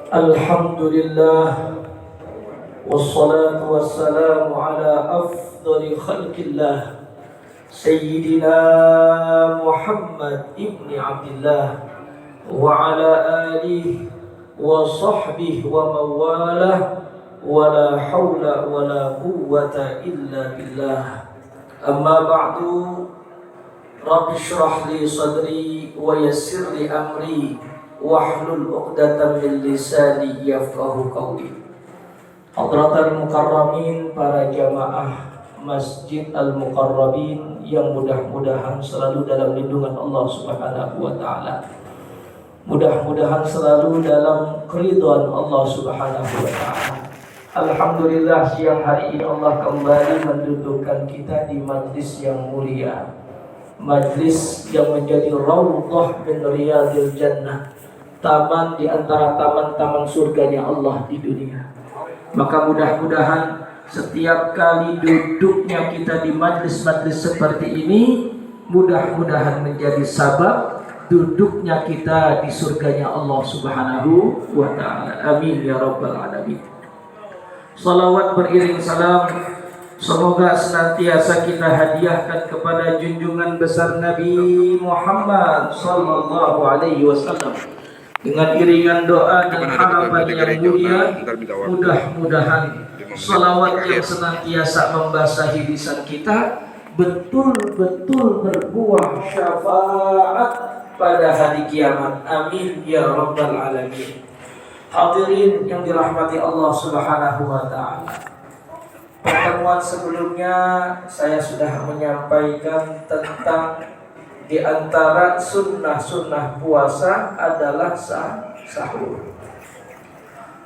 Alhamdulillah wassalatu wassalamu ala afdali khalqillah Sayyidina Muhammad ibni Abdillah wa ala alihi wa sahbihi wa mawalah wa la hawla wa la quwwata illa billah. Amma ba'du, Rabbi shrah li sadri wa yassir li amri wahlul 'uqdatam min lisani yafqahu qawli. Hadratal mukarramin, para jamaah Masjid Al-Muqarrabin yang mudah-mudahan selalu dalam lindungan Allah Subhanahu wa taala. Mudah-mudahan selalu dalam keridhaan Allah Subhanahu wa taala. Alhamdulillah, siang hari ini Allah kembali mendudukkan kita di majlis yang mulia, majlis yang menjadi raudhah min riyadil jannah, taman di antara taman-taman surganya Allah di dunia. Maka mudah-mudahan setiap kali duduknya kita di majlis-majlis seperti ini, mudah-mudahan menjadi sabab duduknya kita di surganya Allah Subhanahu wa ta'ala. Amin ya rabbal alamin. Salawat beriring salam semoga senantiasa kita hadiahkan kepada junjungan besar Nabi Muhammad sallallahu alaihi wasallam dengan iringan doa dan harapan yang mulia. Mudah-mudahan salawat yang senantiasa membasahi lisan kita betul-betul berbuah syafaat pada hari kiamat. Amin ya rabbal alamin. Hadirin yang dirahmati Allah Subhanahu wa ta'ala, pertemuan sebelumnya saya sudah menyampaikan tentang di antara sunnah-sunnah puasa adalah sahur.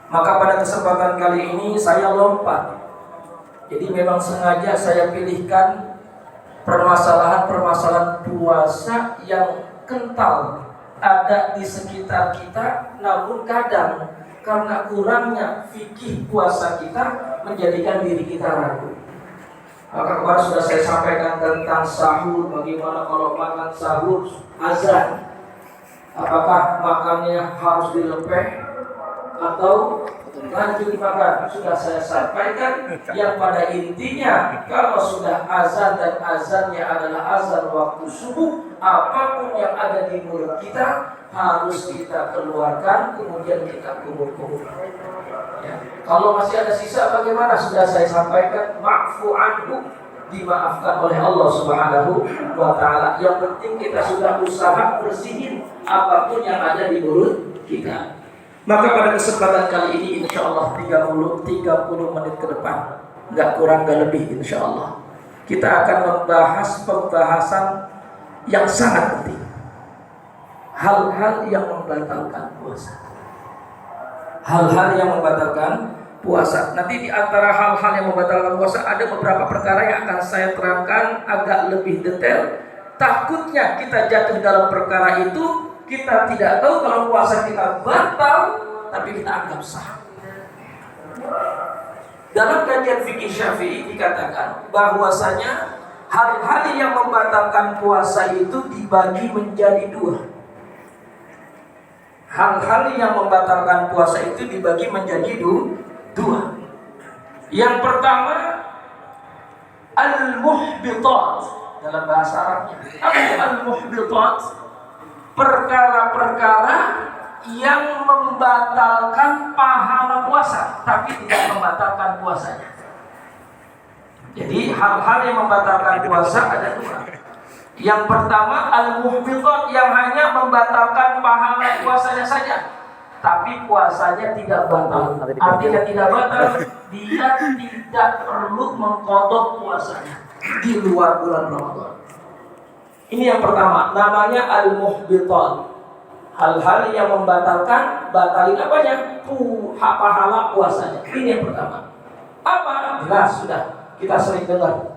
Maka pada kesempatan kali ini saya lompat. Jadi memang sengaja saya pilihkan permasalahan-permasalahan puasa yang kental ada di sekitar kita, namun kadang karena kurangnya fikih puasa kita menjadikan diri kita ragu. Maka kemarin sudah saya sampaikan tentang sahur, bagaimana kalau makan sahur azan, apakah makannya harus dilepeh atau lanjut makan. Sudah saya sampaikan yang pada intinya kalau sudah azan dan azannya adalah azan waktu subuh, apapun yang ada di mulut kita harus kita keluarkan, kemudian kita kumur-kumur. Ya. Kalau masih ada sisa bagaimana? Sudah saya sampaikan, ma'fu anhu, dimaafkan oleh Allah Subhanahu wa ta'ala. Yang penting kita sudah usaha bersihin apapun yang ada di mulut kita. Maka pada kesempatan kali ini insya Allah 30 menit ke depan, nggak kurang nggak lebih insya Allah, kita akan membahas pembahasan yang sangat penting, hal-hal yang membatalkan puasa. Hal-hal yang membatalkan puasa. Nanti di antara hal-hal yang membatalkan puasa ada beberapa perkara yang akan saya terangkan agak lebih detail. Takutnya kita jatuh dalam perkara itu, kita tidak tahu kalau puasa kita batal, tapi kita anggap sah. Dalam kajian fikih Syafi'i dikatakan bahwasanya hal-hal yang membatalkan puasa itu dibagi menjadi dua. Hal-hal yang membatalkan puasa itu dibagi menjadi dua. Yang pertama, al-muhbitat, dalam bahasa Arabnya. Apa al-muhbitat? Perkara-perkara yang membatalkan pahala puasa, tapi tidak membatalkan puasanya. Jadi hal-hal yang membatalkan puasa ada dua. Yang pertama al-muhbitat, yang hanya membatalkan pahala puasanya saja, tapi puasanya tidak batal. Artinya tidak batal, dia tidak perlu mengqadha puasanya di luar bulan Ramadan. Ini yang pertama, namanya al-muhbitat. Hal-hal yang membatalkan, batalin apanya? Pahala puasanya. Ini yang pertama. Apa? Jelas sudah kita sering dengar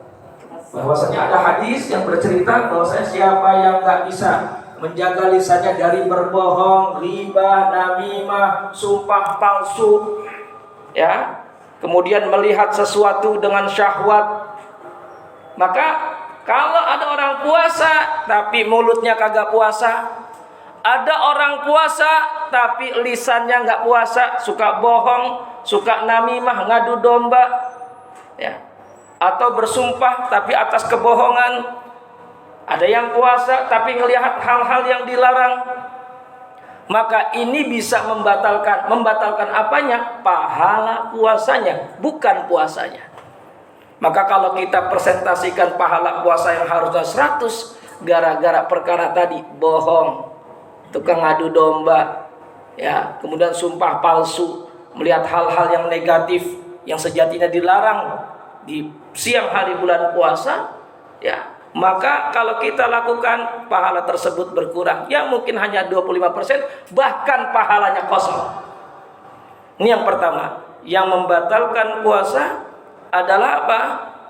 bahwasanya ada hadis yang bercerita bahwasanya siapa yang nggak bisa menjaga lisannya dari berbohong, riba, namimah, sumpah palsu, ya, kemudian melihat sesuatu dengan syahwat, maka kalau ada orang puasa tapi mulutnya kagak puasa, Ada orang puasa tapi lisannya nggak puasa, suka bohong, suka namimah, ngadu domba, ya, atau bersumpah tapi atas kebohongan. Ada yang puasa tapi ngelihat hal-hal yang dilarang. Maka ini bisa membatalkan apanya? Pahala puasanya, bukan puasanya. Maka kalau kita presentasikan pahala puasa yang harusnya 100, gara-gara perkara tadi, bohong, tukang ngadu domba, ya, kemudian sumpah palsu, melihat hal-hal yang negatif yang sejatinya dilarang di siang hari bulan puasa, ya, maka kalau kita lakukan pahala tersebut berkurang, ya mungkin hanya 25%, bahkan pahalanya kosong. Ini yang pertama. Yang membatalkan puasa adalah apa?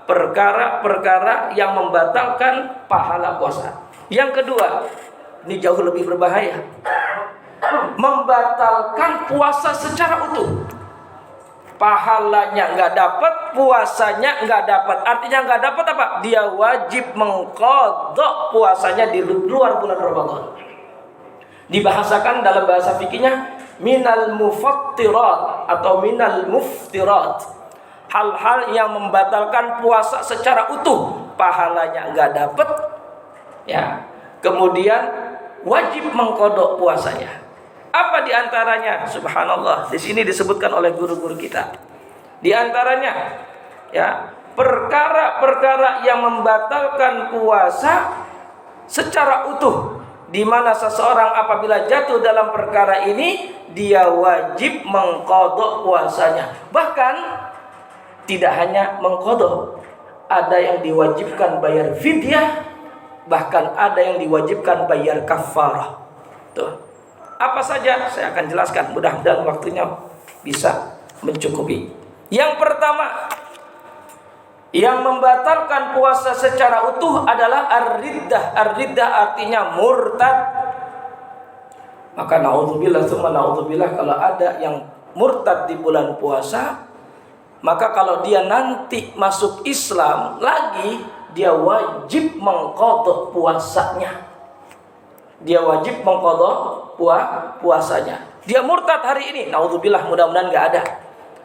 Perkara-perkara yang membatalkan pahala puasa. Yang kedua, ini jauh lebih berbahaya, membatalkan puasa secara utuh. Pahalanya nggak dapat, puasanya nggak dapat. Artinya nggak dapat apa? Dia wajib mengqadha puasanya di luar bulan Ramadan. Dibahasakan dalam bahasa fikihnya minal mufattirat atau minal muftirat. Hal-hal yang membatalkan puasa secara utuh, pahalanya nggak dapat, ya. Kemudian wajib mengqadha puasanya. Apa diantaranya? Subhanallah, di sini disebutkan oleh guru-guru kita. Di antaranya, ya, perkara-perkara yang membatalkan puasa secara utuh, di mana seseorang apabila jatuh dalam perkara ini, dia wajib mengqadha puasanya. Bahkan tidak hanya mengqadha, ada yang diwajibkan bayar fidyah, bahkan ada yang diwajibkan bayar kafarah. Tuh. Apa saja saya akan jelaskan, mudah-mudahan waktunya bisa mencukupi. Yang pertama, yang membatalkan puasa secara utuh adalah ar-riddah. Ar-riddah artinya murtad. Maka naudzubillah tsumma naudzubillah, kalau ada yang murtad di bulan puasa, maka kalau dia nanti masuk Islam lagi, dia wajib mengqadha puasanya. Dia wajib mengqadha puasanya. Dia murtad hari ini, naudzubillah, mudah-mudahan enggak ada.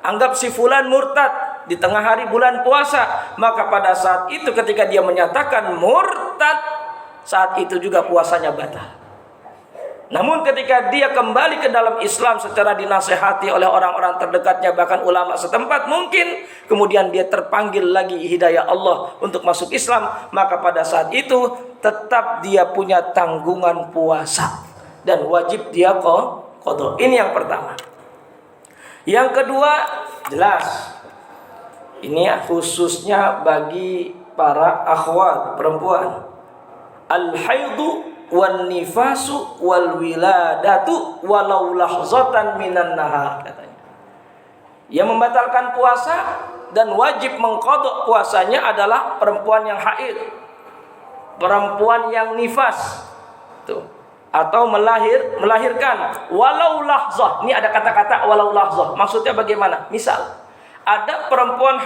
Anggap si fulan murtad di tengah hari bulan puasa, maka pada saat itu ketika dia menyatakan murtad, saat itu juga puasanya batal. Namun ketika dia kembali ke dalam Islam secara dinasehati oleh orang-orang terdekatnya, bahkan ulama setempat, mungkin kemudian dia terpanggil lagi hidayah Allah untuk masuk Islam, maka pada saat itu tetap dia punya tanggungan puasa dan wajib dia qadha. Ini yang pertama. Yang kedua, jelas ini khususnya bagi para akhwat perempuan. Al-haidu wan nifasu wal wiladatu walau lahzatan minan nahar, katanya. Yang membatalkan puasa dan wajib mengqadha puasanya adalah perempuan yang haid, perempuan yang nifas, tuh, atau melahirkan walau lahzah. Ini ada kata-kata walau lahzah. Maksudnya bagaimana? Misal ada perempuan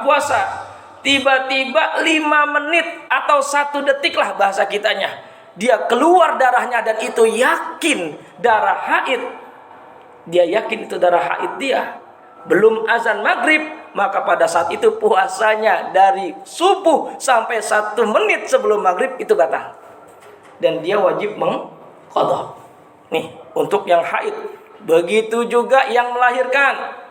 puasa, tiba-tiba 5 menit atau 1 detik lah bahasa kitanya, dia keluar darahnya dan itu yakin darah haid. Dia yakin itu darah haid dia. Belum azan maghrib, maka pada saat itu puasanya dari subuh sampai 1 menit sebelum maghrib itu batal. Dan dia wajib mengqadha. Nih, untuk yang haid. Begitu juga yang melahirkan.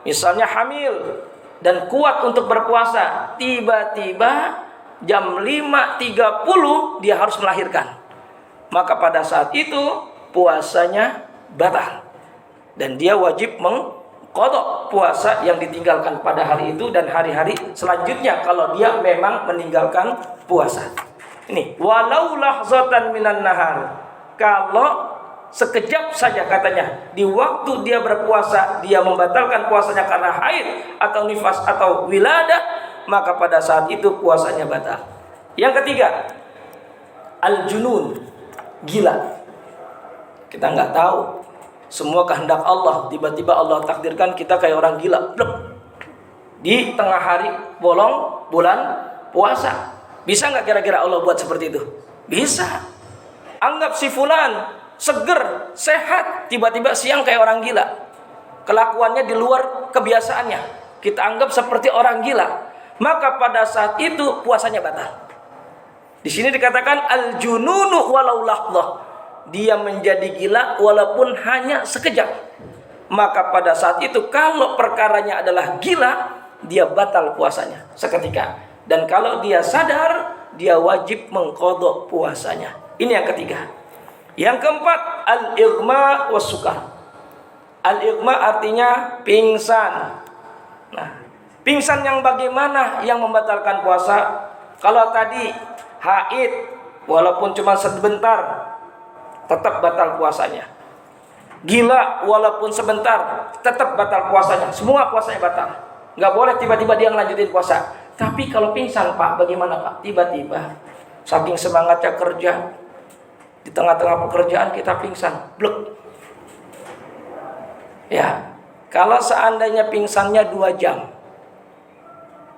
Misalnya hamil dan kuat untuk berpuasa, tiba-tiba jam 5.30 dia harus melahirkan, maka pada saat itu puasanya batal dan dia wajib mengqadha puasa yang ditinggalkan pada hari itu dan hari-hari selanjutnya kalau dia memang meninggalkan puasa. Ini walau lahzatan minan nahar, kalau sekejap saja katanya di waktu dia berpuasa dia membatalkan puasanya karena haid atau nifas atau wiladah, maka pada saat itu puasanya batal. Yang ketiga, al-junun, gila. Kita nggak tahu, semua kehendak Allah. Tiba-tiba Allah takdirkan kita kayak orang gila, blek, di tengah hari bolong bulan puasa. Bisa nggak kira-kira Allah buat seperti itu? Bisa. Anggap si fulan seger, sehat, tiba-tiba siang kayak orang gila. Kelakuannya di luar kebiasaannya. Kita anggap seperti orang gila. Maka pada saat itu puasanya batal. Di sini dikatakan al-jununu walau lahdzah. Dia menjadi gila walaupun hanya sekejap. Maka pada saat itu kalau perkaranya adalah gila, dia batal puasanya seketika. Dan kalau dia sadar, dia wajib mengqadha puasanya. Ini yang ketiga. Yang keempat, al-ighma was-sukar. Al-ighma artinya pingsan. Nah, pingsan yang bagaimana yang membatalkan puasa? Kalau tadi haid walaupun cuma sebentar tetap batal puasanya. Gila walaupun sebentar tetap batal puasanya. Semua puasanya batal. Nggak boleh tiba-tiba dia ngelanjutin puasa. Tapi kalau pingsan, Pak, bagaimana, Pak? Tiba-tiba saking semangatnya kerja, di tengah-tengah pekerjaan kita pingsan, blek. Ya, kalau seandainya pingsannya 2 jam,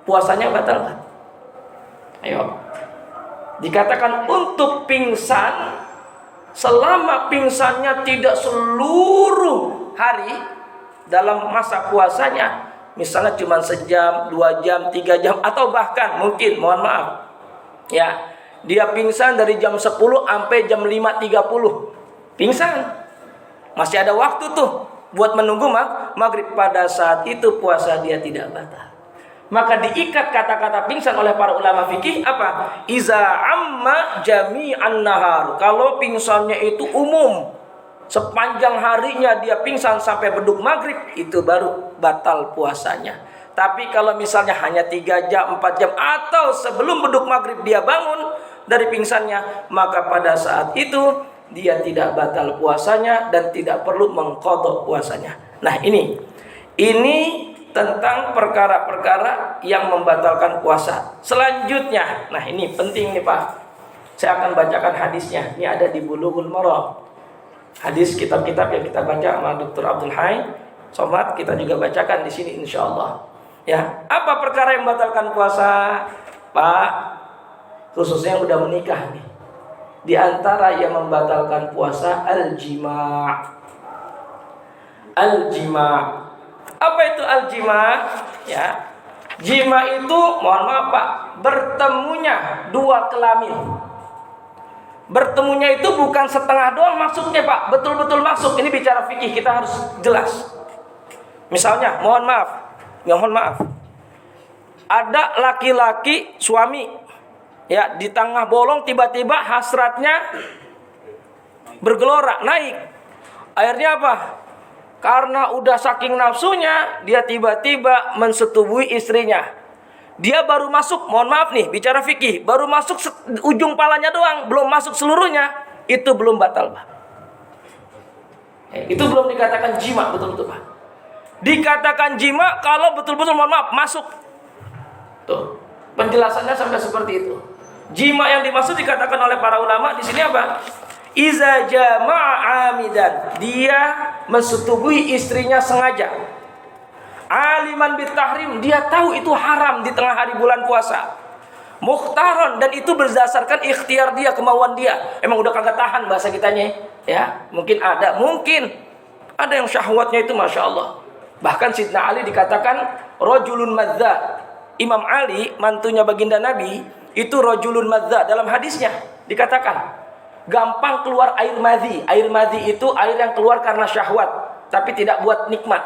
puasanya batal nggak? Ayo. Dikatakan untuk pingsan, selama pingsannya tidak seluruh hari dalam masa puasanya, misalnya cuma sejam, 2 jam, 3 jam, atau bahkan mungkin, mohon maaf, ya, dia pingsan dari jam 10 sampai jam 5.30. Pingsan. Masih ada waktu tuh buat menunggu maghrib. Pada saat itu puasa dia tidak batal. Maka diikat kata-kata pingsan oleh para ulama fikih apa? Iza amma jami'an nahar. Kalau pingsannya itu umum, sepanjang harinya dia pingsan sampai beduk maghrib, itu baru batal puasanya. Tapi kalau misalnya hanya 3 jam, 4 jam, atau sebelum beduk maghrib dia bangun dari pingsannya, maka pada saat itu dia tidak batal puasanya dan tidak perlu mengqadha puasanya. Nah, ini tentang perkara-perkara yang membatalkan puasa. Selanjutnya, nah ini penting nih Pak. Saya akan bacakan hadisnya. Ini ada di Bulughul Maram. Hadis kitab-kitab yang kita baca sama Dr. Abdul Hai Somad, kita juga bacakan di sini insyaallah. Ya, apa perkara yang membatalkan puasa, Pak? Khususnya yang udah menikah nih. Di antara yang membatalkan puasa al-jima'. Al-jima'. Apa itu al-jima'? Ya. Jima itu, mohon maaf Pak, bertemunya 2 kelamin. Bertemunya itu bukan setengah doang masuknya Pak, betul-betul masuk. Ini bicara fikih, kita harus jelas. Misalnya, mohon maaf. Ada laki-laki suami, ya, di tengah bolong tiba-tiba hasratnya bergelora, naik. Akhirnya apa? Karena udah saking nafsunya, dia tiba-tiba mensetubuhi istrinya. Dia baru masuk, mohon maaf nih, bicara fikih, baru masuk ujung palanya doang, belum masuk seluruhnya, itu belum batal, Pak. Itu belum dikatakan jima, betul-betul, Pak. Dikatakan jima kalau betul-betul, mohon maaf, masuk. Tuh, penjelasannya sampai seperti itu. Jima yang dimaksud dikatakan oleh para ulama di sini apa? Iza jama'a amidan, dia mensetubuhi istrinya sengaja. Aliman bitahrim, dia tahu itu haram di tengah hari bulan puasa. Mukhtaron, dan itu berdasarkan ikhtiar dia, kemauan dia. Emang udah kagak tahan bahasa kitanya, ya. Mungkin ada yang syahwatnya itu masya Allah. Bahkan Sidna Ali dikatakan rojulun madza. Imam Ali, mantunya baginda Nabi, itu rojulun madza. Dalam hadisnya dikatakan gampang keluar air madhi. Air madhi itu air yang keluar karena syahwat, tapi tidak buat nikmat,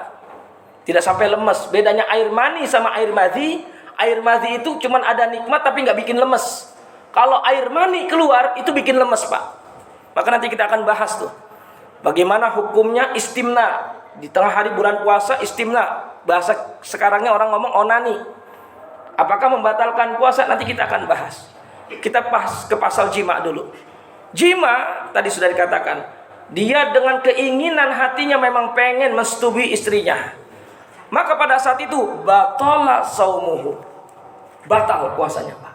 tidak sampai lemes. Bedanya air mani sama air madhi. Air madhi itu cuman ada nikmat tapi nggak bikin lemes. Kalau air mani keluar itu bikin lemes, Pak. Maka nanti kita akan bahas tuh bagaimana hukumnya istimna di tengah hari bulan puasa. Istimna, bahasa sekarangnya orang ngomong onani. Apakah membatalkan puasa? Nanti kita akan bahas. Kita bahas ke pasal jima dulu. Jima tadi sudah dikatakan, dia dengan keinginan hatinya memang pengen mensetubuhi istrinya. Maka pada saat itu batala saumuhu, batal puasanya, Pak.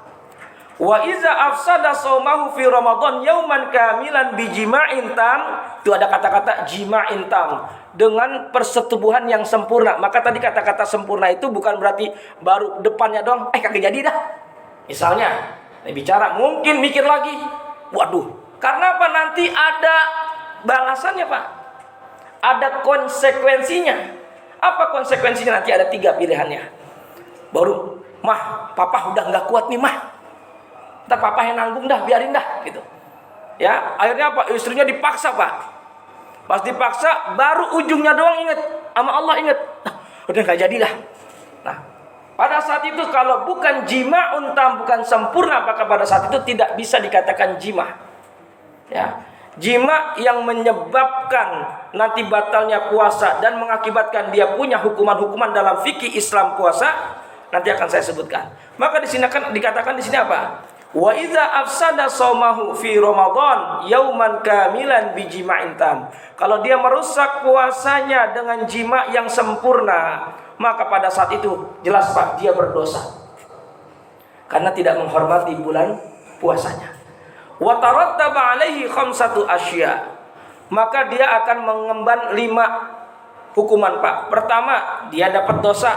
Wa iza afsada saumahu fi Ramadan yauman kamilan bijima'in tam. Itu ada kata-kata jima'in tam, dengan persetubuhan yang sempurna. Maka tadi kata-kata sempurna itu bukan berarti baru depannya doang kagak jadi dah. Misalnya bicara mungkin mikir lagi. Waduh, karena apa? Nanti ada balasannya Pak, ada konsekuensinya. Apa konsekuensinya? Nanti ada 3 pilihannya. Baru, mah, papa udah nggak kuat nih mah, ntar papa yang nanggung dah, biarin dah gitu. Ya, akhirnya apa? Istrinya dipaksa Pak. Pas dipaksa, baru ujungnya doang inget, sama Allah inget, udah nggak jadi dah. Nah, pada saat itu kalau bukan jima'un tam, bukan sempurna, maka pada saat itu tidak bisa dikatakan jima'. Ya, jima' yang menyebabkan nanti batalnya puasa dan mengakibatkan dia punya hukuman-hukuman dalam fikih Islam puasa, nanti akan saya sebutkan. Maka di sini akan dikatakan di sini apa? Wa idza afsada shaumahu fi Ramadan yauman kamilan bi jima'in tam. Kalau dia merusak puasanya dengan jima' yang sempurna, maka pada saat itu jelas Pak, dia berdosa karena tidak menghormati bulan puasanya. Wa tarattaba alaihi khamsatu asya. Maka dia akan mengemban 5 hukuman Pak. Pertama, dia dapat dosa.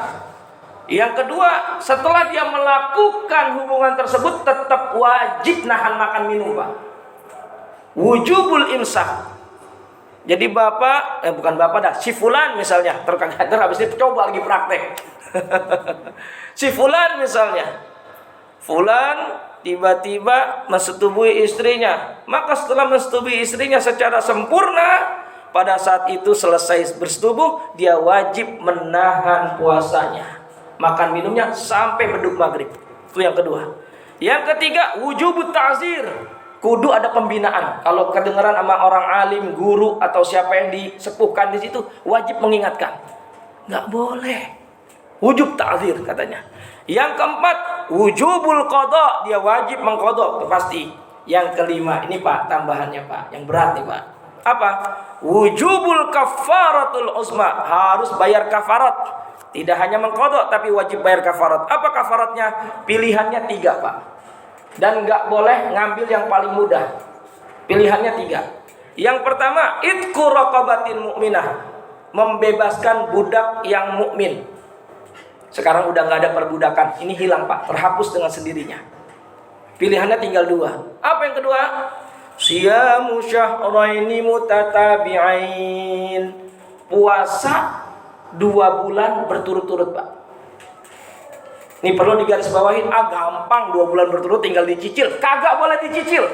Yang kedua, setelah dia melakukan hubungan tersebut tetap wajib nahan makan minum Pak. Wujubul imsak. Jadi bukan bapak dah, si fulan misalnya, terkadang habis ini coba lagi praktek. Si fulan misalnya, fulan tiba-tiba mensetubui istrinya, maka setelah mensetubui istrinya secara sempurna, pada saat itu selesai bersetubuh, dia wajib menahan puasanya, makan minumnya sampai beduk maghrib. Itu yang kedua. Yang ketiga, wujubut ta'zir. Kudu ada pembinaan. Kalau kedengaran sama orang alim, guru atau siapa yang disepuhkan di situ, wajib mengingatkan. Nggak boleh. Wujub ta'zir katanya. Yang keempat, wujubul qada, dia wajib mengqada, itu pasti. Yang kelima, ini Pak, tambahannya Pak, yang berat nih Pak. Apa? Wujubul kafaratul uzma, harus bayar kafarat. Tidak hanya mengqada, tapi wajib bayar kafarat. Apa kafaratnya? Pilihannya 3 Pak. Dan nggak boleh ngambil yang paling mudah. Pilihannya 3. Yang pertama, itqu raqabatin mukminah, membebaskan budak yang mukmin. Sekarang udah nggak ada perbudakan, ini hilang Pak, terhapus dengan sendirinya. Pilihannya tinggal 2. Apa yang kedua? Siyamu syahraini mutatabi'ain, puasa 2 bulan berturut-turut Pak. Ini perlu digarisbawahin, gampang 2 bulan berturut tinggal dicicil. Kagak boleh dicicil.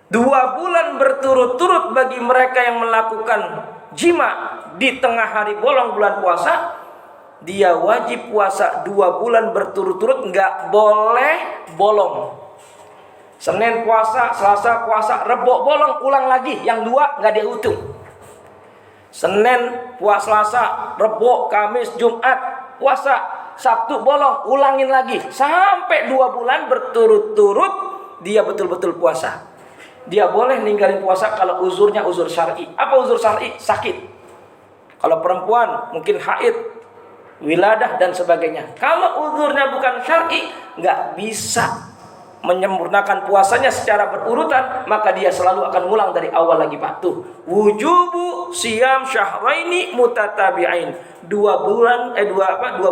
2 bulan berturut-turut bagi mereka yang melakukan jima di tengah hari bolong bulan puasa, dia wajib puasa 2 bulan berturut-turut, nggak boleh bolong. Senin puasa, Selasa puasa, Rebo bolong, ulang lagi. Yang 2 nggak dihitung. Senin puasa, Selasa, Rebo, Kamis, Jumat puasa, Sabtu bolong, ulangin lagi sampai 2 bulan berturut-turut dia betul-betul puasa. Dia boleh ninggalin puasa kalau uzurnya uzur syar'i. Apa uzur syar'i? Sakit. Kalau perempuan mungkin haid, wiladah dan sebagainya. Kalau uzurnya bukan syar'i, nggak bisa menyempurnakan puasanya secara berurutan, maka dia selalu akan ulang dari awal lagi Pak. Tuh, wujubu siyam syahraini mutatabi'ain, 2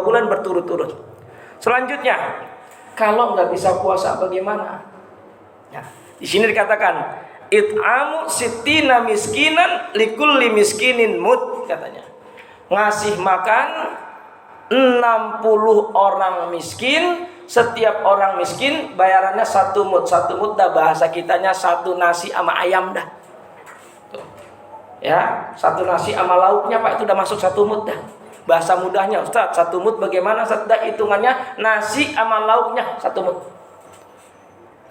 bulan berturut-turut. Selanjutnya, kalau nggak bisa puasa bagaimana? Ya, di sini dikatakan it'amu sittina miskinan likulli miskinin mud, katanya. Ngasih makan 60 orang miskin, setiap orang miskin bayarannya 1 mud. 1 mud dah bahasa kitanya 1 nasi sama ayam dah. Tuh. Ya, 1 nasi sama lauknya Pak, itu udah masuk 1 mud dah. Bahasa mudahnya Ustaz, 1 mud bagaimana? Dah hitungannya nasi sama lauknya 1 mud.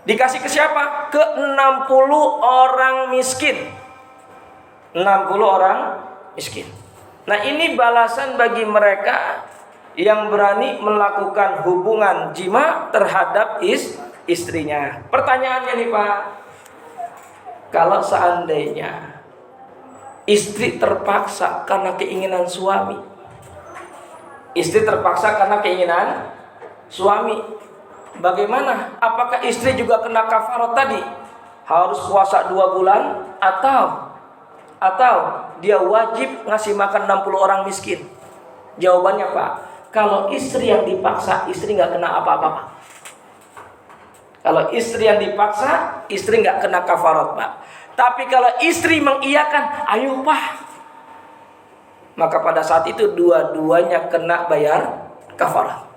Dikasih ke siapa? Ke 60 orang miskin. 60 orang miskin. Nah, ini balasan bagi mereka yang berani melakukan hubungan jima terhadap istrinya. Pertanyaannya nih Pak, kalau seandainya istri terpaksa karena keinginan suami, istri terpaksa karena keinginan suami, bagaimana? Apakah istri juga kena kafarat tadi? Harus puasa 2 bulan atau dia wajib ngasih makan 60 orang miskin? Jawabannya Pak, kalau istri yang dipaksa, istri nggak kena apa-apa Pak. Kalau istri yang dipaksa, istri nggak kena kafarat Pak. Tapi kalau istri mengiyakan, ayo Pak, maka pada saat itu dua-duanya kena bayar kafarah.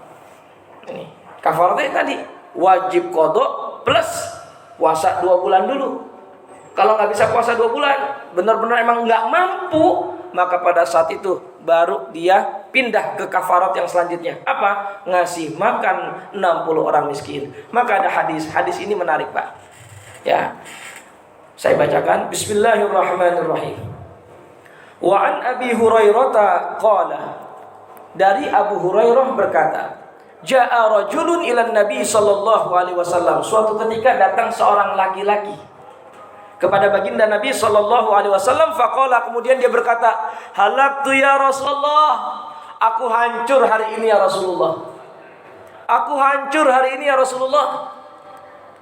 Ini kafarahnya tadi wajib qadha plus puasa 2 bulan dulu. Kalau nggak bisa puasa 2 bulan, benar-benar emang nggak mampu, maka pada saat itu baru dia pindah ke kafarat yang selanjutnya. Apa? Ngasih makan 60 orang miskin. Maka ada hadis ini menarik Pak. Ya, saya bacakan. Bismillahirrahmanirrahim. Wa an Abi Hurairah qala, dari Abu Hurairah berkata, Ja'a rajulun ilan Nabi sallallahu alaihi wasallam. Suatu ketika datang seorang laki-laki kepada baginda Nabi sallallahu alaihi wasallam, faqala, kemudian dia berkata, halaktu ya Rasulullah, aku hancur hari ini ya Rasulullah. Aku hancur hari ini ya Rasulullah.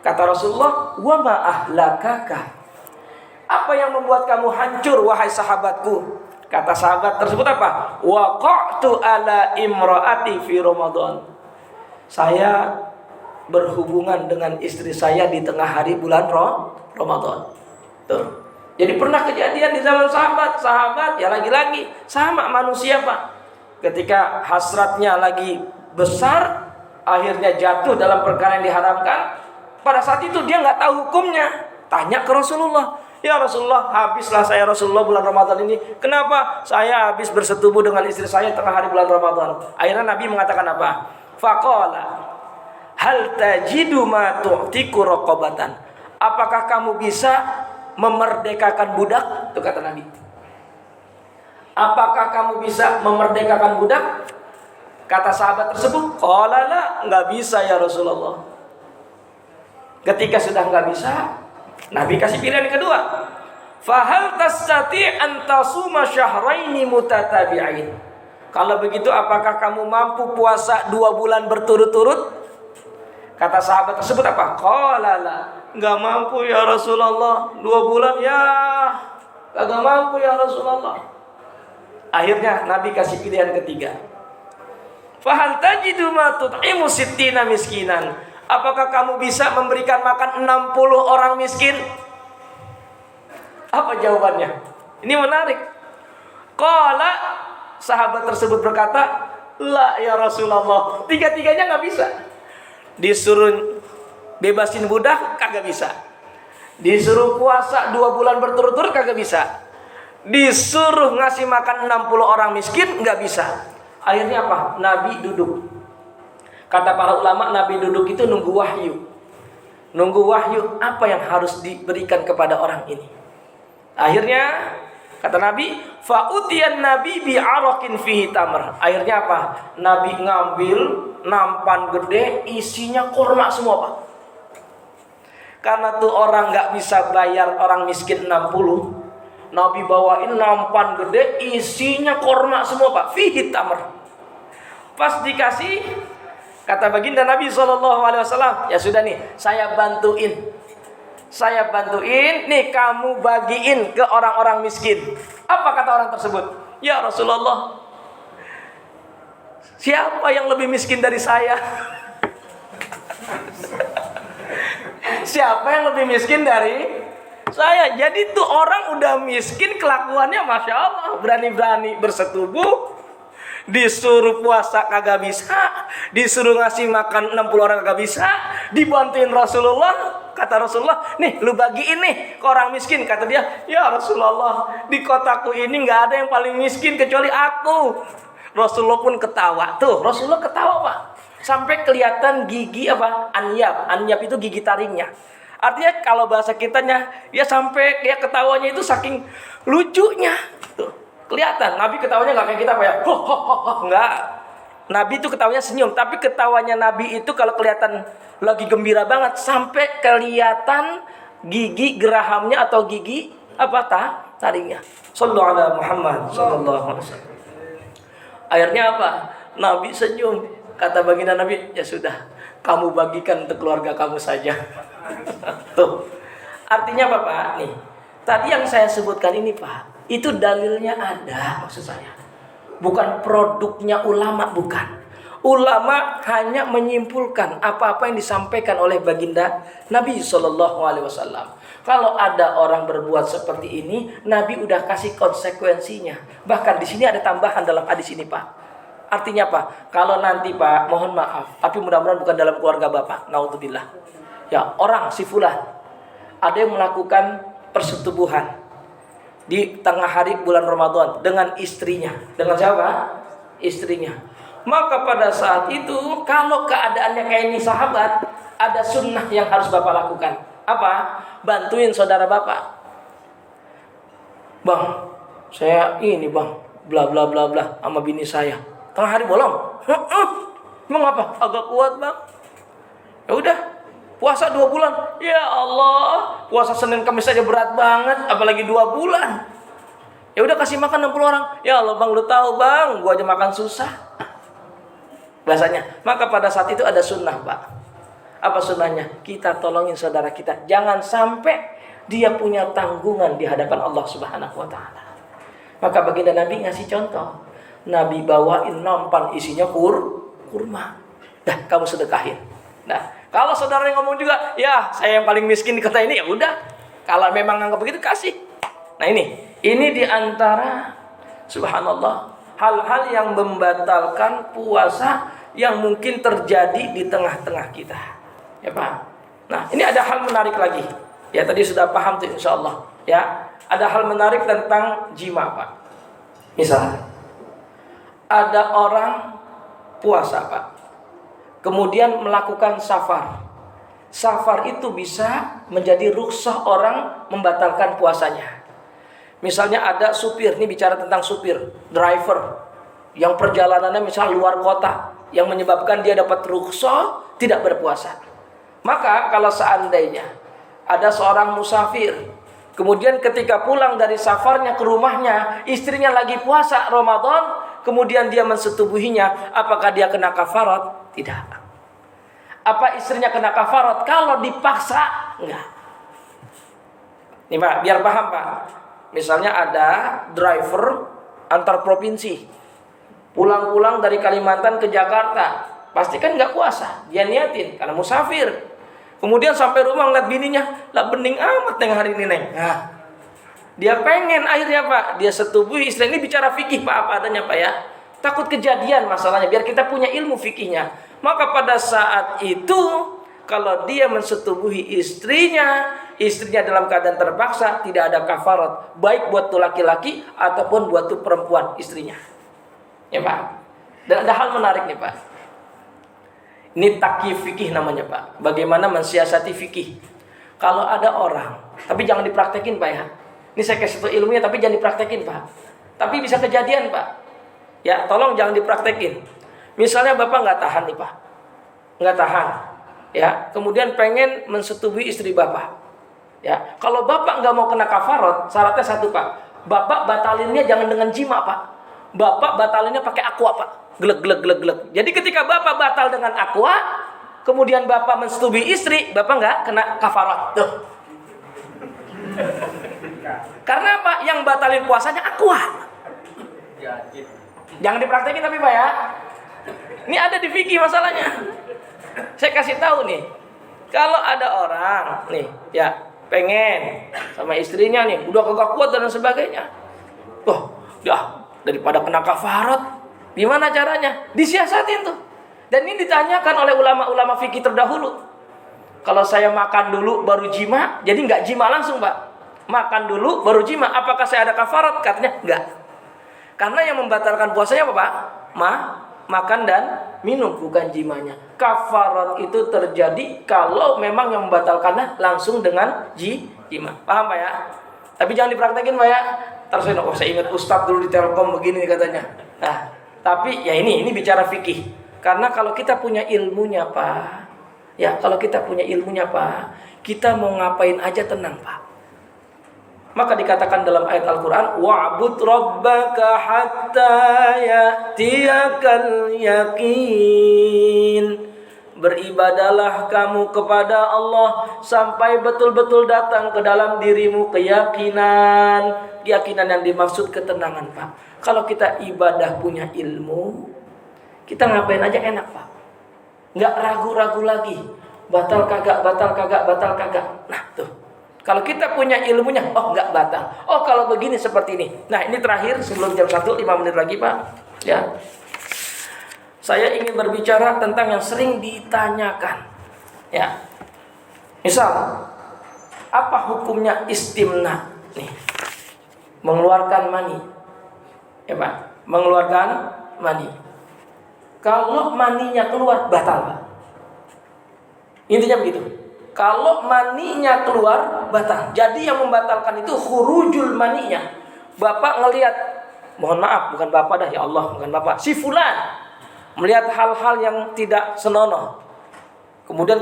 Kata Rasulullah, wa ma ahlakaka, apa yang membuat kamu hancur wahai sahabatku? Kata sahabat tersebut apa? Waqa'tu ala imraati fi Ramadan. Saya berhubungan dengan istri saya di tengah hari bulan Ramadan. Tuh. Jadi pernah kejadian di zaman sahabat ya lagi-lagi sama manusia Pak. Ketika hasratnya lagi besar, akhirnya jatuh dalam perkara yang diharamkan. Pada saat itu dia nggak tahu hukumnya. Tanya ke Rasulullah, ya Rasulullah, habislah saya Rasulullah bulan Ramadan ini. Kenapa? Saya habis bersetubuh dengan istri saya tengah hari bulan Ramadan. Akhirnya Nabi mengatakan apa? Faqala, hal tajidu ma tu'tiku raqabatan. Apakah kamu bisa memerdekakan budak? Itu kata Nabi. Apakah kamu bisa memerdekakan budak? Kata sahabat tersebut, qala la, enggak bisa ya Rasulullah. Ketika sudah enggak bisa, Nabi kasih pilihan yang kedua. Fahal tastati an tasuma syahraini mutatabi'ain. Kalau begitu apakah kamu mampu puasa 2 bulan berturut-turut? Kata sahabat tersebut apa? Qala la, enggak mampu ya Rasulullah. 2 bulan ya, enggak mampu ya Rasulullah. Akhirnya Nabi kasih pilihan ketiga. Fahal tajidu ma tut'imu sittina miskinan. Apakah kamu bisa memberikan makan 60 orang miskin? Apa jawabannya? Ini menarik. Qala, sahabat tersebut berkata, la ya Rasulullah. Tiga-tiganya nggak bisa. Disuruh bebasin budak, kagak bisa. Disuruh puasa 2 bulan berturut-turut, kagak bisa. Disuruh ngasih makan 60 orang miskin, nggak bisa. Akhirnya apa? Nabi duduk. Kata para ulama, Nabi duduk itu nunggu wahyu. Nunggu wahyu apa yang harus diberikan kepada orang ini. Akhirnya kata Nabi, fa'utiyan Nabi bi'arakin fihi tamr. Akhirnya apa? Nabi ngambil nampan gede, isinya kurma semua Pak. Karena tuh orang nggak bisa bayar orang miskin 60, Nabi bawain nampan gede, isinya kurma semua Pak, fihi tamr. Pas dikasih, kata baginda Nabi SAW, ya sudah nih, saya bantuin, nih kamu bagiin ke orang-orang miskin. Apa kata orang tersebut? Ya Rasulullah, siapa yang lebih miskin dari saya? Siapa yang lebih miskin dari saya? Jadi tuh orang udah miskin, kelakuannya Masya Allah, berani-berani bersetubuh, disuruh puasa kagak bisa, disuruh ngasih makan 60 orang kagak bisa, dibantuin Rasulullah. Kata Rasulullah, nih lu bagiin nih ke orang miskin. Kata dia, ya Rasulullah, di kotaku ini nggak ada yang paling miskin kecuali aku. Rasulullah pun ketawa. Tuh Rasulullah ketawa Pak, sampai kelihatan gigi apa? Anyap itu gigi taringnya. Artinya kalau bahasa kitanya, ya sampai ya ketawanya itu saking lucunya. Tuh kelihatan. Nabi ketawanya nggak kayak kita Pak ya, nggak. Nabi itu ketawanya senyum, tapi ketawanya Nabi itu kalau kelihatan lagi gembira banget, sampai kelihatan gigi gerahamnya atau gigi apa taringnya. Sallallahu alaihi Muhammad sallallahu alaihi wasallam. Akhirnya apa? Nabi senyum. Kata baginda Nabi, ya sudah, kamu bagikan untuk keluarga kamu saja. Tuh. Artinya apa Pak? Nih, tadi yang saya sebutkan ini Pak, itu dalilnya ada, maksud saya. Bukan produknya ulama, bukan. Ulama hanya menyimpulkan apa-apa yang disampaikan oleh baginda Nabi SAW. Kalau ada orang berbuat seperti ini, Nabi udah kasih konsekuensinya. Bahkan di sini ada tambahan dalam hadis ini, Pak. Artinya apa? Kalau nanti, Pak, mohon maaf, tapi mudah-mudahan bukan dalam keluarga Bapak. Naudzubillah. Ya, orang si fulan ada yang melakukan persetubuhan di tengah hari bulan Ramadan dengan istrinya. Dengan siapa? Istrinya. Maka pada saat itu, kalau keadaannya kayak ini sahabat, ada sunnah yang harus Bapak lakukan. Apa? Bantuin saudara Bapak. Bang, saya ini bang, bla bla bla bla sama bini saya. Tengah hari bolong. Emang apa? Agak kuat bang. Ya udah, puasa 2 bulan. Ya Allah, puasa Senin Kamis saja berat banget, apalagi 2 bulan. Ya udah kasih makan 60 orang. Ya Allah bang, lu tahu bang, gua aja makan susah. Bahasanya. Maka pada saat itu ada sunnah, Pak. Apa sunnahnya? Kita tolongin saudara kita. Jangan sampai dia punya tanggungan di hadapan Allah Subhanahu wa taala. Maka baginda Nabi ngasih contoh. Nabi bawain nampan isinya kurma. Dah, kamu sedekahin. Nah, kalau saudara yang ngomong juga, ya saya yang paling miskin di kota ini, ya udah. Kalau memang nganggap begitu, kasih. Nah ini di antara subhanallah hal-hal yang membatalkan puasa yang mungkin terjadi di tengah-tengah kita. Ya Pak. Nah, ini ada hal menarik lagi. Ya tadi sudah paham tuh insyaallah. Ya, ada hal menarik tentang jima, Pak. Misal ada orang puasa, Pak. Kemudian melakukan safar. Safar itu bisa menjadi rukhsah orang membatalkan puasanya. Misalnya ada supir, ini bicara tentang supir, driver yang perjalanannya misal luar kota, yang menyebabkan dia dapat rukhsah tidak berpuasa. Maka kalau seandainya ada seorang musafir, kemudian ketika pulang dari safarnya ke rumahnya, istrinya lagi puasa Ramadan, kemudian dia mensetubuhinya, apakah dia kena kafarat? Tidak. Apa istrinya kena kafarat? Kalau dipaksa, enggak. Nih Pak, biar paham Pak. Misalnya ada driver antar provinsi, pulang-pulang dari Kalimantan ke Jakarta, pasti kan nggak puasa, dia niatin karena musafir. Kemudian sampai rumah ngeliat bininya, lah bening amat neng hari ini neng. Nah, dia pengen akhirnya Pak, dia setubuhi istri. Ini bicara fikih Pak, apa adanya Pak ya. Takut kejadian masalahnya, biar kita punya ilmu fikihnya. Maka pada saat itu, kalau dia mensetubuhi istrinya dalam keadaan terpaksa, tidak ada kafarat, baik buat tuh laki-laki ataupun buat tuh perempuan istrinya. Ya Pak. Dan ada hal menarik nih Pak. Ini takyif fikih namanya Pak. Bagaimana mensiasati fikih. Kalau ada orang, tapi jangan dipraktekin Pak ya. Ini saya kasih tahu ilmunya, tapi jangan dipraktekin Pak. Tapi bisa kejadian Pak. Ya tolong jangan dipraktekin. Misalnya Bapak nggak tahan nih Pak. Nggak tahan. Ya, kemudian pengen mensetubuhi istri Bapak. Ya, kalau Bapak nggak mau kena kafarat, syaratnya satu Pak. Bapak batalinnya jangan dengan jima Pak. Bapak batalinnya pakai aqua Pak. Glek. Jadi ketika Bapak batal dengan aqua, kemudian Bapak mensetubuhi istri, Bapak nggak kena kafarat. Tuh. Karena apa? Yang batalin puasanya aqua. Jangan dipraktekin tapi Pak ya. Ini ada di fikih masalahnya. Saya kasih tahu nih, kalau ada orang nih, ya pengen sama istrinya nih, udah kagak kuat dan sebagainya. Wah, dah daripada kena kafarat, gimana caranya? Disiasatin tuh. Dan ini ditanyakan oleh ulama-ulama fikih terdahulu. Kalau saya makan dulu baru jima, jadi nggak jima langsung Pak. Makan dulu baru jima, apakah saya ada kafarat? Katanya nggak. Karena yang membatalkan puasanya apa Pak? Makan dan minum, bukan jimanya. Kafarat itu terjadi kalau memang yang membatalkannya langsung dengan jima. Paham Pak ya? Tapi jangan dipraktekin Pak ya. Terus saya ingat Ustadz dulu di Telkom begini katanya. Nah, tapi ya ini bicara fikih. Karena kalau kita punya ilmunya Pak, ya kalau kita punya ilmunya Pak, kita mau ngapain aja tenang Pak. Maka dikatakan dalam ayat Al-Quran, wa'bud rabbaka hatta ya'tiyakal yakin. Beribadalah kamu kepada Allah sampai betul-betul datang ke dalam dirimu keyakinan. Keyakinan yang dimaksud ketenangan Pak. Kalau kita ibadah punya ilmu, kita ngapain aja enak Pak. Nggak ragu-ragu lagi. Batal kagak. Nah tuh. Kalau kita punya ilmunya, oh nggak batal. Oh kalau begini seperti ini. Nah ini terakhir sebelum jam 1, 5 menit lagi Pak. Ya, saya ingin berbicara tentang yang sering ditanyakan. Ya, misal apa hukumnya istimna? Nih, mengeluarkan mani. Ya Pak, mengeluarkan mani. Kalau maninya keluar batal Pak. Intinya begitu. Kalau maninya keluar batal. Jadi yang membatalkan itu khurujul maninya. Bapak ngelihat, mohon maaf bukan bapak dah ya Allah, bukan bapak, si fulan melihat hal-hal yang tidak senonoh. Kemudian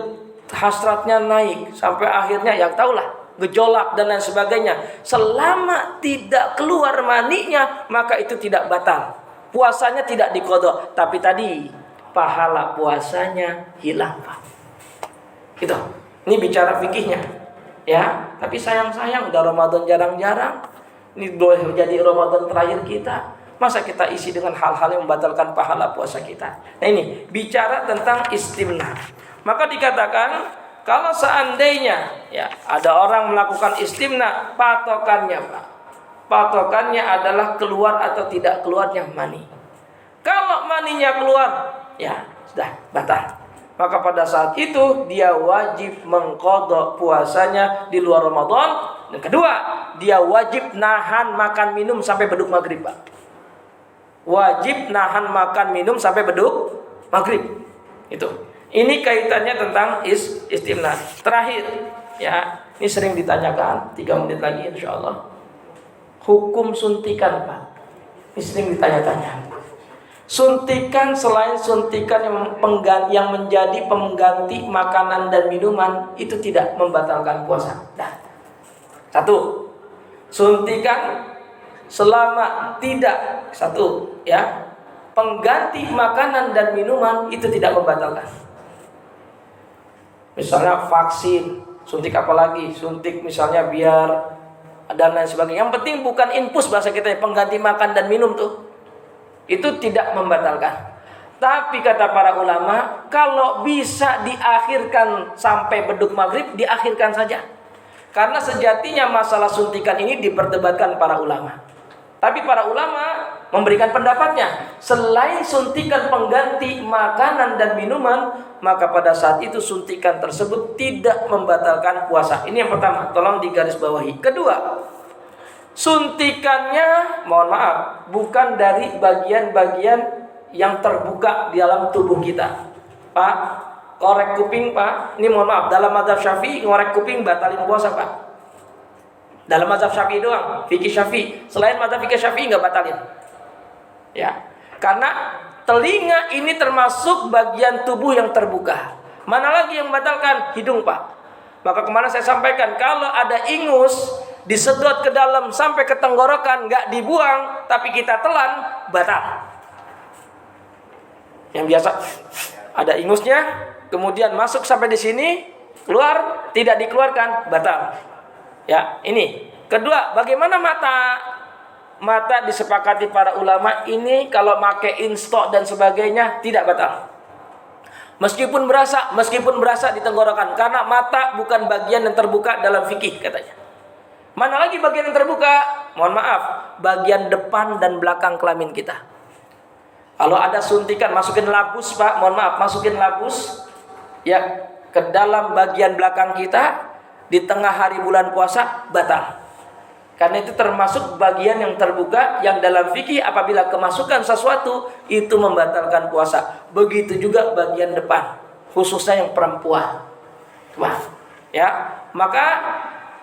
hasratnya naik sampai akhirnya ya tahulah gejolak dan lain sebagainya. Selama tidak keluar maninya maka itu tidak batal. Puasanya tidak diqadha, tapi tadi pahala puasanya hilang Pak. Gitu. Ini bicara fikihnya, ya. Tapi sayang-sayang udah Ramadan jarang-jarang. Ini boleh jadi Ramadan terakhir kita. Masa kita isi dengan hal-hal yang membatalkan pahala puasa kita? Nah ini bicara tentang istimna. Maka dikatakan kalau seandainya ya ada orang melakukan istimna, patokannya Pak, patokannya adalah keluar atau tidak keluarnya mani. Kalau maninya keluar, ya sudah batal. Maka pada saat itu dia wajib mengqadha puasanya di luar Ramadan. Dan kedua, dia wajib nahan makan minum sampai beduk maghrib Pak. Wajib nahan makan minum sampai beduk maghrib. Itu. Ini kaitannya tentang istimna. Terakhir, ya, ini sering ditanyakan, 3 menit lagi insyaallah. Hukum suntikan Pak. Ini sering ditanya-tanya. Suntikan selain suntikan yang menjadi pengganti makanan dan minuman itu tidak membatalkan puasa. Nah, 1, suntikan selama tidak ya pengganti makanan dan minuman itu tidak membatalkan. Misalnya vaksin, suntik apa lagi? Suntik misalnya biar dan lain sebagainya. Yang penting bukan infus bahasa kita, pengganti makan dan minum tuh. Itu tidak membatalkan. Tapi kata para ulama, kalau bisa diakhirkan sampai beduk maghrib, diakhirkan saja. Karena sejatinya masalah suntikan ini diperdebatkan para ulama. Tapi para ulama memberikan pendapatnya, selain suntikan pengganti makanan dan minuman, maka pada saat itu suntikan tersebut tidak membatalkan puasa. Ini yang pertama, tolong digarisbawahi. Kedua, suntikannya, mohon maaf, bukan dari bagian-bagian yang terbuka di dalam tubuh kita. Pak, korek kuping Pak, ini mohon maaf, dalam mazhab Syafi'i ngorek kuping batalin puasa Pak. Dalam mazhab Syafi'i doang, fikih Syafi'i. Selain mazhab fikih Syafi'i nggak batalin. Ya, karena telinga ini termasuk bagian tubuh yang terbuka. Mana lagi yang membatalkan? Hidung Pak. Maka kemarin saya sampaikan, kalau ada ingus disedot ke dalam sampai ke tenggorokan, nggak dibuang, tapi kita telan, batal. Yang biasa ada ingusnya, kemudian masuk sampai di sini, keluar, tidak dikeluarkan, batal. Ya, ini. Kedua, bagaimana mata? Mata disepakati para ulama ini kalau pakai instok dan sebagainya tidak batal. Meskipun berasa di tenggorokan, karena mata bukan bagian yang terbuka dalam fikih katanya. Mana lagi bagian yang terbuka? Mohon maaf, bagian depan dan belakang kelamin kita. Kalau ada suntikan, masukin labus Pak, mohon maaf, masukin labus ya ke dalam bagian belakang kita di tengah hari bulan puasa, batal. Karena itu termasuk bagian yang terbuka yang dalam fikih apabila kemasukan sesuatu itu membatalkan puasa. Begitu juga bagian depan, khususnya yang perempuan. Wah, ya. Maka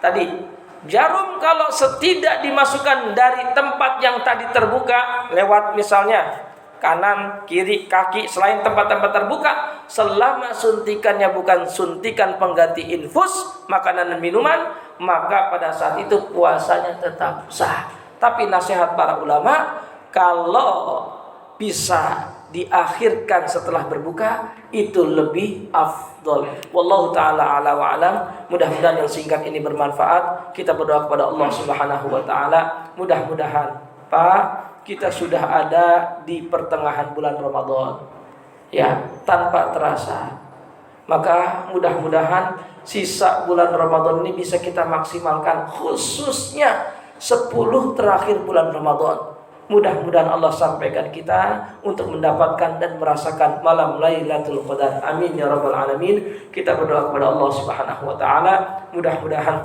tadi jarum kalau tidak dimasukkan dari tempat yang tadi terbuka lewat misalnya kanan, kiri, kaki, selain tempat-tempat terbuka, selama suntikannya bukan suntikan pengganti infus, makanan dan minuman, maka pada saat itu puasanya tetap sah. Tapi nasihat para ulama, kalau bisa diakhirkan setelah berbuka, itu lebih afdol. Wallahu ta'ala ala wa alam. Mudah-mudahan yang singkat ini bermanfaat. Kita berdoa kepada Allah subhanahu wa ta'ala. Mudah-mudahan Pak, kita sudah ada di pertengahan bulan Ramadan, ya, tanpa terasa Maka mudah-mudahan sisa bulan Ramadan ini bisa kita maksimalkan, khususnya 10 terakhir bulan Ramadan. Mudah-mudahan Allah sampaikan kita untuk mendapatkan dan merasakan malam Lailatul Qadar. Amin ya rabbal alamin. Kita berdoa kepada Allah Subhanahu wa taala, mudah-mudahan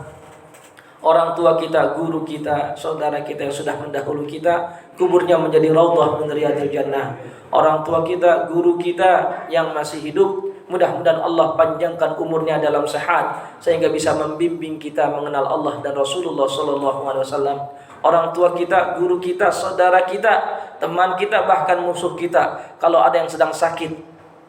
orang tua kita, guru kita, saudara kita yang sudah mendahului kita, kuburnya menjadi raudhah min riyadil jannah. Orang tua kita, guru kita yang masih hidup, mudah-mudahan Allah panjangkan umurnya dalam sehat sehingga bisa membimbing kita mengenal Allah dan Rasulullah sallallahu alaihi wasallam. Orang tua kita, guru kita, saudara kita, teman kita, bahkan musuh kita, kalau ada yang sedang sakit,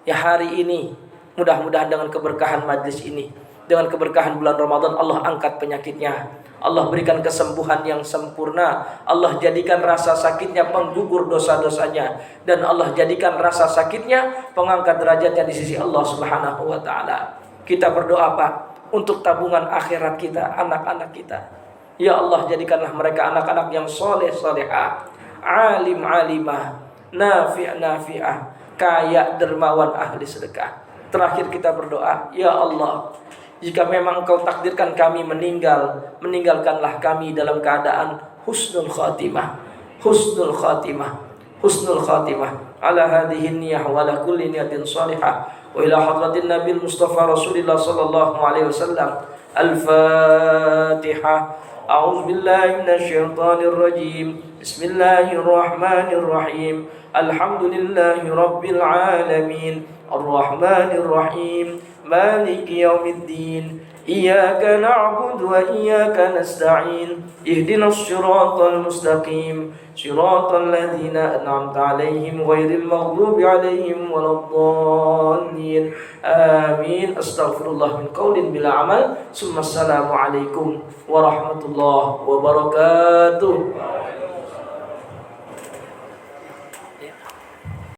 ya hari ini mudah-mudahan dengan keberkahan majlis ini, dengan keberkahan bulan Ramadan, Allah angkat penyakitnya, Allah berikan kesembuhan yang sempurna, Allah jadikan rasa sakitnya penggugur dosa-dosanya, dan Allah jadikan rasa sakitnya pengangkat derajatnya di sisi Allah Subhanahu wa taala. Kita berdoa Pak untuk tabungan akhirat kita, anak-anak kita. Ya Allah, jadikanlah mereka anak-anak yang soleh solehah, alim alimah, nafi' nafi'ah, kaya dermawan ahli sedekah. Terakhir kita berdoa, ya Allah, jika memang Engkau takdirkan kami meninggal, meninggalkanlah kami dalam keadaan husnul khatimah, husnul khatimah, husnul khatimah. Ala hadhihi niyah wa ala kulli niyatin salihah. Wa ila hadratin Nabi Mustafa Rasulullah sallallahu alaihi wasallam. Al-Fatihah. أعوذ بالله من الشيطان الرجيم بسم الله الرحمن الرحيم الحمد لله رب العالمين الرحمن الرحيم مالك يوم الدين إياك نعبد وإياك نستعين اهدنا الصراط المستقيم صراط الذين أنعمت عليهم غير المغضوب عليهم ولا الضالين آمين أستغفر الله من قول بلا عمل ثم السلام عليكم ورحمة الله وبركاته.